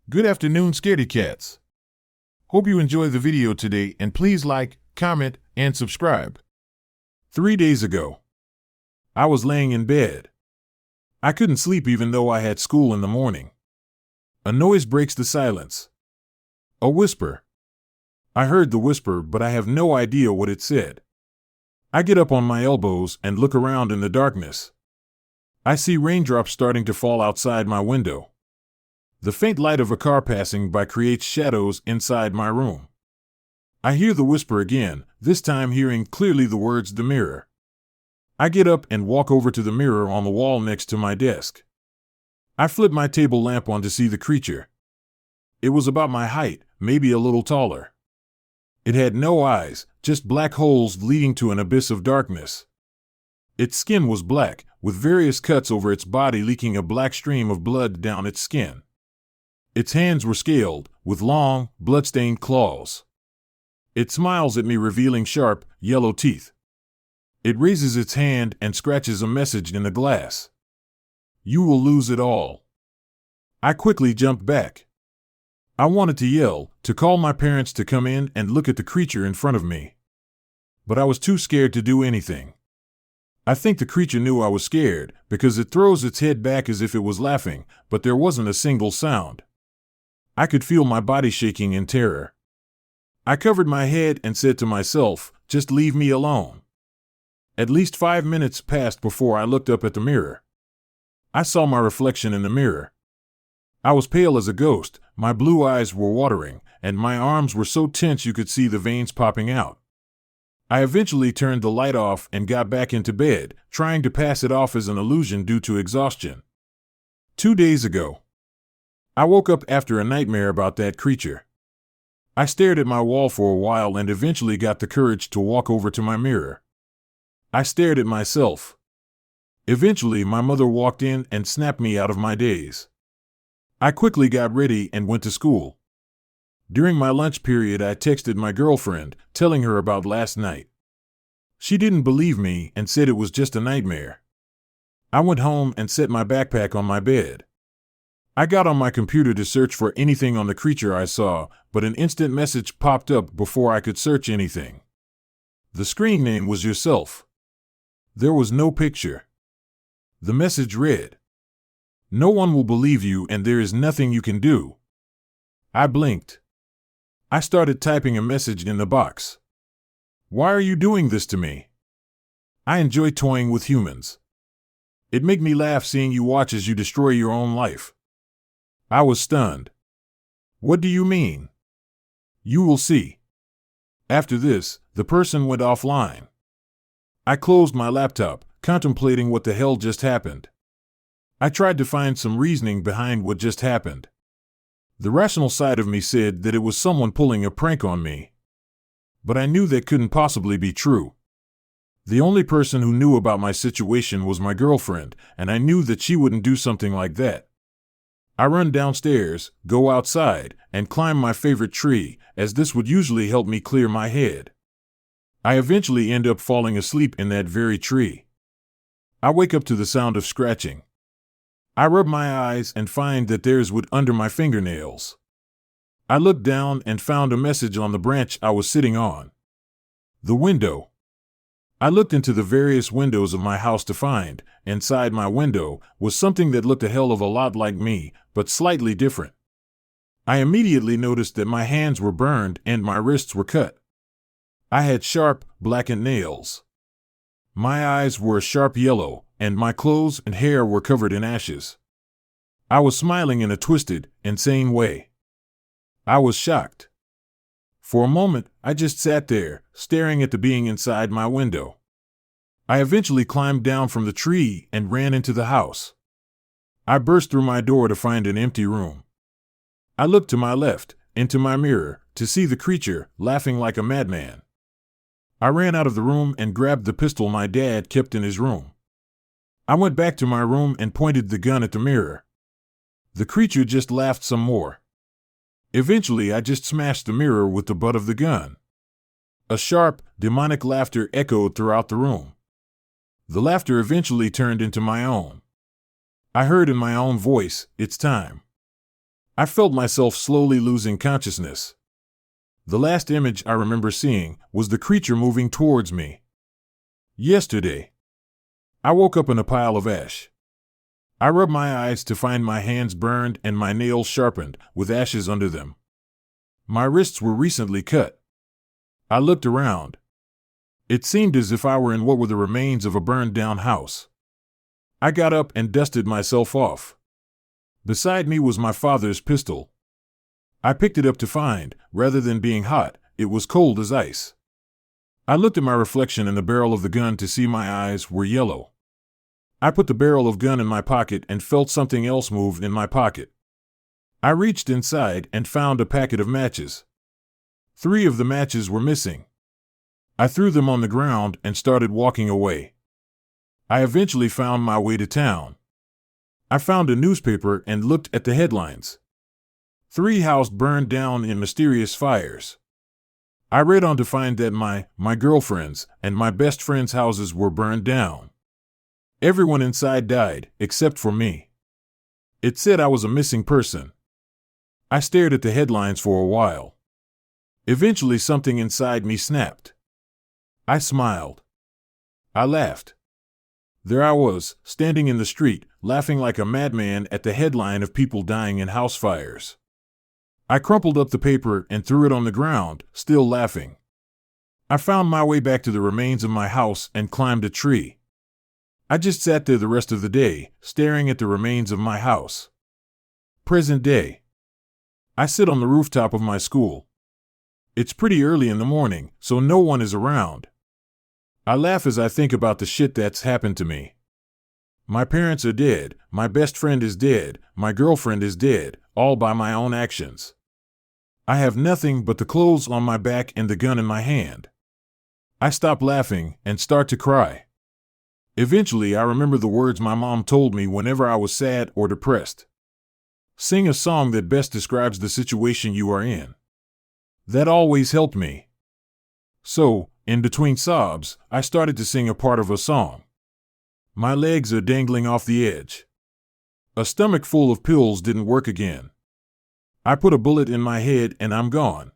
Good afternoon, scaredy cats. Hope you enjoy the video today and please like, comment, and subscribe. 3 days ago, I was laying in bed. I couldn't sleep even though I had school in the morning. A noise breaks the silence. A whisper. I heard the whisper, but I have no idea what it said. I get up on my elbows and look around in the darkness. I see raindrops starting to fall outside my window. The faint light of a car passing by creates shadows inside my room. I hear the whisper again, this time hearing clearly the words "the mirror." I get up and walk over to the mirror on the wall next to my desk. I flip my table lamp on to see the creature. It was about my height, maybe a little taller. It had no eyes, just black holes leading to an abyss of darkness. Its skin was black, with various cuts over its body leaking a black stream of blood down its skin. Its hands were scaled, with long, blood-stained claws. It smiles at me, revealing sharp, yellow teeth. It raises its hand and scratches a message in the glass. "You will lose it all." I quickly jumped back. I wanted to yell, to call my parents to come in and look at the creature in front of me. But I was too scared to do anything. I think the creature knew I was scared, because it throws its head back as if it was laughing, but there wasn't a single sound. I could feel my body shaking in terror. I covered my head and said to myself, "Just leave me alone." At least 5 minutes passed before I looked up at the mirror. I saw my reflection in the mirror. I was pale as a ghost, my blue eyes were watering, and my arms were so tense you could see the veins popping out. I eventually turned the light off and got back into bed, trying to pass it off as an illusion due to exhaustion. 2 days ago, I woke up after a nightmare about that creature. I stared at my wall for a while and eventually got the courage to walk over to my mirror. I stared at myself. Eventually, my mother walked in and snapped me out of my daze. I quickly got ready and went to school. During my lunch period, I texted my girlfriend, telling her about last night. She didn't believe me and said it was just a nightmare. I went home and set my backpack on my bed. I got on my computer to search for anything on the creature I saw, but an instant message popped up before I could search anything. The screen name was "Yourself." There was no picture. The message read, "No one will believe you and there is nothing you can do." I blinked. I started typing a message in the box. "Why are you doing this to me? I enjoy toying with humans. It makes me laugh seeing you watch as you destroy your own life." I was stunned. "What do you mean?" "You will see." After this, the person went offline. I closed my laptop, contemplating what the hell just happened. I tried to find some reasoning behind what just happened. The rational side of me said that it was someone pulling a prank on me. But I knew that couldn't possibly be true. The only person who knew about my situation was my girlfriend, and I knew that she wouldn't do something like that. I run downstairs, go outside, and climb my favorite tree, as this would usually help me clear my head. I eventually end up falling asleep in that very tree. I wake up to the sound of scratching. I rub my eyes and find that there's wood under my fingernails. I looked down and found a message on the branch I was sitting on. The window. I looked into the various windows of my house to find, inside my window, was something that looked a hell of a lot like me, but slightly different. I immediately noticed that my hands were burned and my wrists were cut. I had sharp, blackened nails. My eyes were a sharp yellow, and my clothes and hair were covered in ashes. I was smiling in a twisted, insane way. I was shocked. For a moment, I just sat there, staring at the being inside my window. I eventually climbed down from the tree and ran into the house. I burst through my door to find an empty room. I looked to my left, into my mirror, to see the creature, laughing like a madman. I ran out of the room and grabbed the pistol my dad kept in his room. I went back to my room and pointed the gun at the mirror. The creature just laughed some more. Eventually, I just smashed the mirror with the butt of the gun. A sharp, demonic laughter echoed throughout the room. The laughter eventually turned into my own. I heard in my own voice, "It's time." I felt myself slowly losing consciousness. The last image I remember seeing was the creature moving towards me. Yesterday, I woke up in a pile of ash. I rubbed my eyes to find my hands burned and my nails sharpened, with ashes under them. My wrists were recently cut. I looked around. It seemed as if I were in what were the remains of a burned-down house. I got up and dusted myself off. Beside me was my father's pistol. I picked it up to find, rather than being hot, it was cold as ice. I looked at my reflection in the barrel of the gun to see my eyes were yellow. I put the barrel of gun in my pocket and felt something else move in my pocket. I reached inside and found a packet of matches. 3 of the matches were missing. I threw them on the ground and started walking away. I eventually found my way to town. I found a newspaper and looked at the headlines. 3 houses burned down in mysterious fires. I read on to find that my girlfriend's and my best friend's houses were burned down. Everyone inside died, except for me. It said I was a missing person. I stared at the headlines for a while. Eventually something inside me snapped. I smiled. I laughed. There I was, standing in the street, laughing like a madman at the headline of people dying in house fires. I crumpled up the paper and threw it on the ground, still laughing. I found my way back to the remains of my house and climbed a tree. I just sat there the rest of the day, staring at the remains of my house. Present day. I sit on the rooftop of my school. It's pretty early in the morning, so no one is around. I laugh as I think about the shit that's happened to me. My parents are dead, my best friend is dead, my girlfriend is dead, all by my own actions. I have nothing but the clothes on my back and the gun in my hand. I stop laughing and start to cry. Eventually, I remember the words my mom told me whenever I was sad or depressed. Sing a song that best describes the situation you are in. That always helped me. So, in between sobs, I started to sing a part of a song. My legs are dangling off the edge. A stomach full of pills didn't work again. I put a bullet in my head and I'm gone.